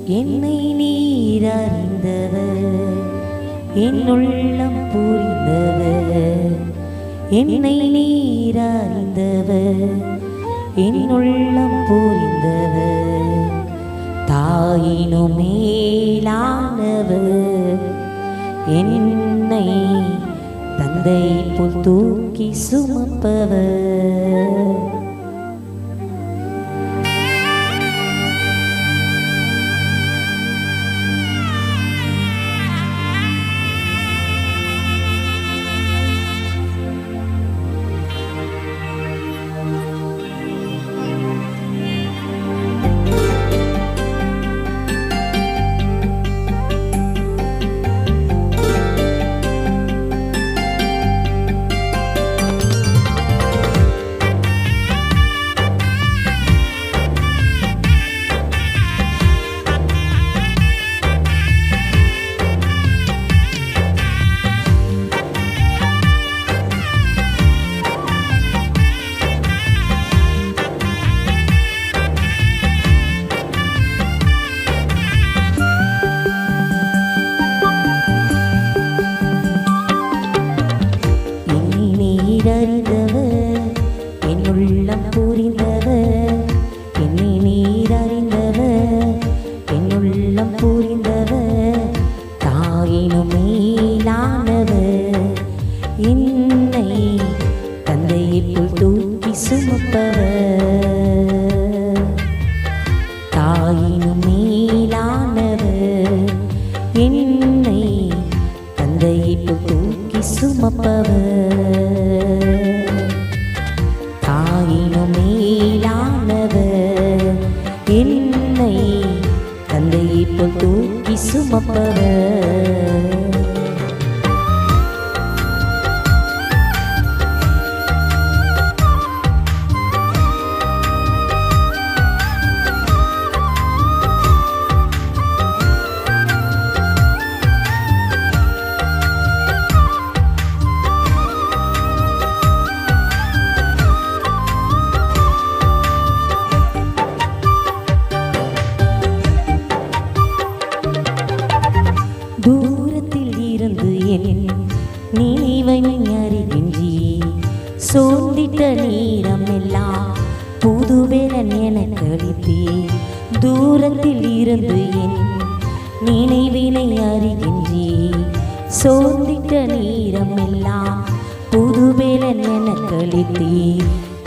என்னை நீர் அறிந்தவர், என் உள்ளம் புரிந்தவர். என்னை நீர் அறிந்தவர், என் உள்ளம் புரிந்தவர். தாயினும் மேலானவர், என்னை தந்தை போல் தூக்கி சுமப்பவர். அறிந்தவர், என் உள்ளம் புரிந்தவர். என்னை நீர் அறிந்தவர், என் உள்ளம் புரிந்தவர். தாயினும் மேலானவர், என்னை தந்தையைப் போல் தூக்கி சுமப்பவர். தாயினும் மேலானவர், என்னை தந்தையைப் போல் தூக்கி சுமப்பவர். தாயினும் மேலானவர், என்னை தந்தையைப் போல் தூக்கி சுமப்பவர். தூரத்தில் இருந்து என் நினைவை அறிகின்றி, சோர்ந்திட்ட நேரம் எல்லாம் புதுவெளன் எனக்கு அளித்தே. தூரத்தில் இருந்து என் நினைவினை அறிகின்றி, சோர்ந்திட்ட நேரம் எல்லாம் புதுவெளன் எனக்கு அளித்தே.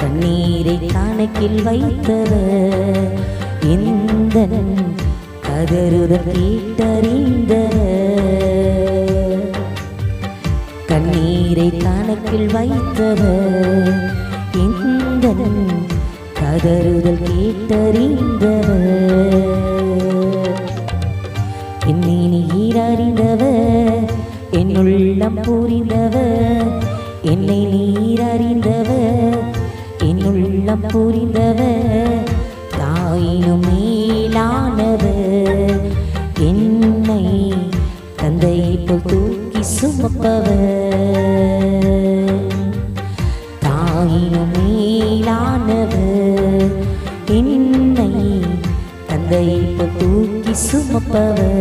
கண்ணீரை கணக்கில் வைத்தவர், எந்த கதறுதல் கேட்டறிந்தவர். கண்ணீரை கணக்கில் வைத்தவர், எந்த கதறுதல் கேட்டறிந்தவர். என்னை நீர் அறிந்தவர், என் உள்ளம் புரிந்தவர். என்னை நீர் அறிந்தவர், என் உள்ளம் புரிந்தவர். தாயினும் மேலானவர், என்னை தந்தையைப் போல் தூக்கி சுமப்பவர். தாயினும் மேலானவர், என்னை தந்தையைப் போல் தூக்கி சுமப்பவர்.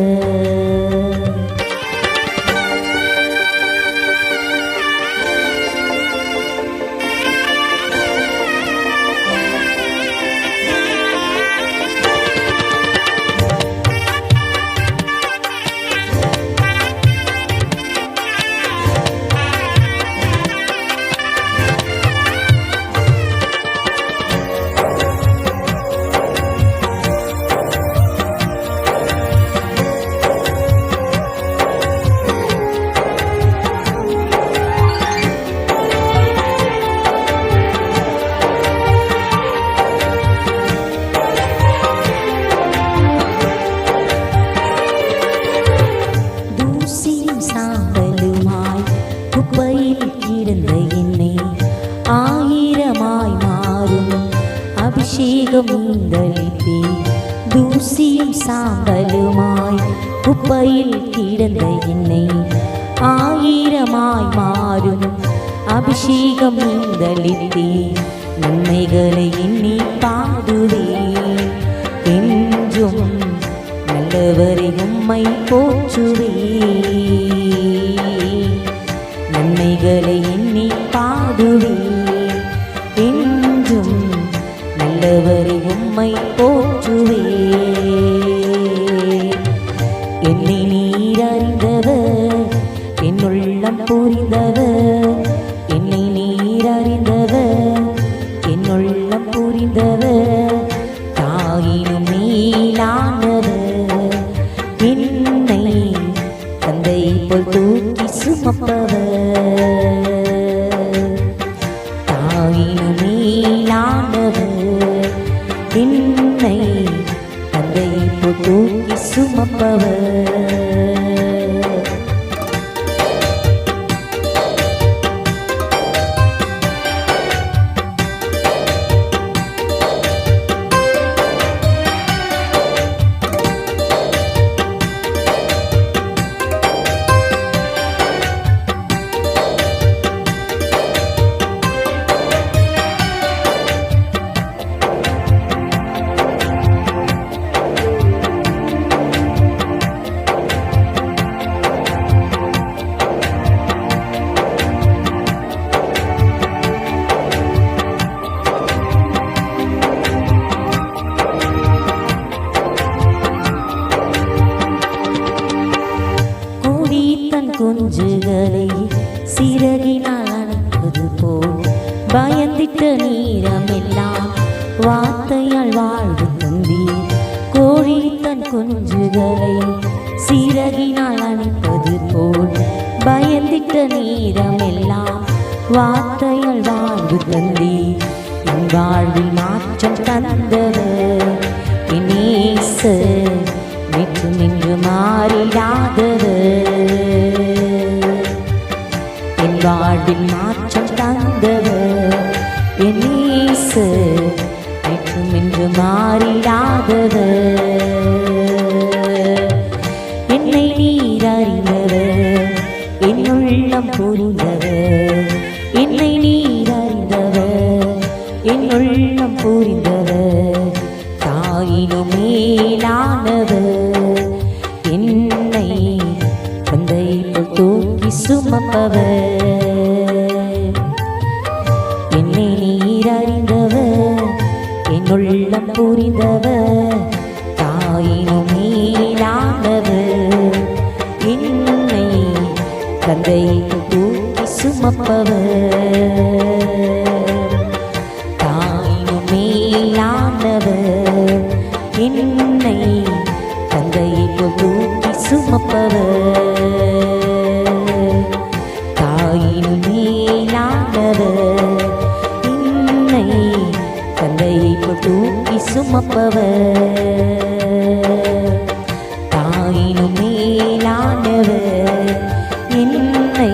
குப்பையில் கிடந்த என்னை ஆயிரமாய் மாறும் அபிஷேகம் நீந்தளித்தே. தூசியும் சாம்பலுமாய் குப்பையில் கிடந்த என்னை ஆயிரமாய் மாறும் அபிஷேகம் நீந்தளித்தே. நன்மைகளை எண்ணி பாடுவேன், என்றும் நல்ல போற்றுவே. நன்மைகளை எண்ணி பாடுவே. என்றும் நல்லவரை உம்மை போற்றுவே. என்னை நீர் அறிந்தவர், என் உள்ளம் புரிந்தவர். என்னை நீர் அறிந்தவர், என் உள்ளம் புரிந்தவர். தாயினும் மேலானவர், என்னை தந்தை போல் தூக்கி சுமப்பவர். தாயினும் மேலானவர், என்னை தந்தை போல் தூக்கி சுமப்பவர். குஞ்சுகளை சிறகினால் அணைப்பது போல் பயந்திட்ட நீரமெல்லாம் வார்த்தையால் வாழ்வு தந்தீர். கோழி தன் குஞ்சுகளை சிறகினால் அணைப்பது போல் பயந்திட்ட நீரமெல்லாம் வார்த்தையால் வாழ்வு தந்தீர். என் வாழ்வில் மாற்றம் தந்தவர் என் நேசர், நேற்றும் இன்று மாறிடாதவர். என் வாழ்வில் மாற்றம் தந்தவர் என் நேசர், நேற்றும் இன்று மாறிடாதவர். என்னை நீர் அறிந்தவர், என் உள்ளம் புரிந்தவர். என்னை நீர் அறிந்தவர், என் உள்ளம் புரிந்தவர். தாயினும் மேலானவர், என்னை தந்தை போல் தூக்கி சுமப்பவர். என்னை நீர் அறிந்தவர், என் உள்ளம் புரிந்தவர். தாயினும் மேலானவர், என்னை தந்தை போல் தூக்கி சுமப்பவர். தாயினும் மேலானவர், என்னை தந்தை போல் தூக்கி சுமப்பவர். தாயினும் மேலானவர், என்னை தந்தை போல் தூக்கி சுமப்பவர். தாயினும் மேலானவர், என்னை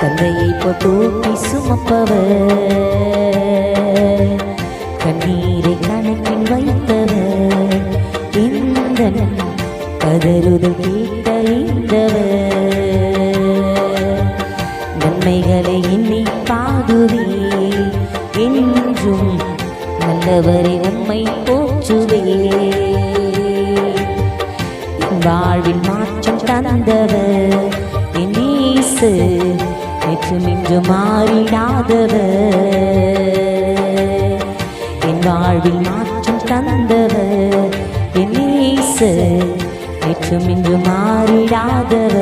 தந்தை போல் தூக்கி சுமப்பவர். கண்ணீரை கணக்கில் வைத்தவர், எந்தன் கதறுதல் கேட்டறிந்தவர். நன்மைகளை எண்ணி பாடுவே. என்றும் நல்லவரை உம்மை போற்றுவே. என் வாழ்வில் மாற்றம் தந்தவர் என் நேசர், நேற்றும் இன்று மாறிடாதவர். என் வாழ்வில் மாற்றம் தந்தவர் என் நேசர், நேற்றும் இன்று மாறிடாதவர்.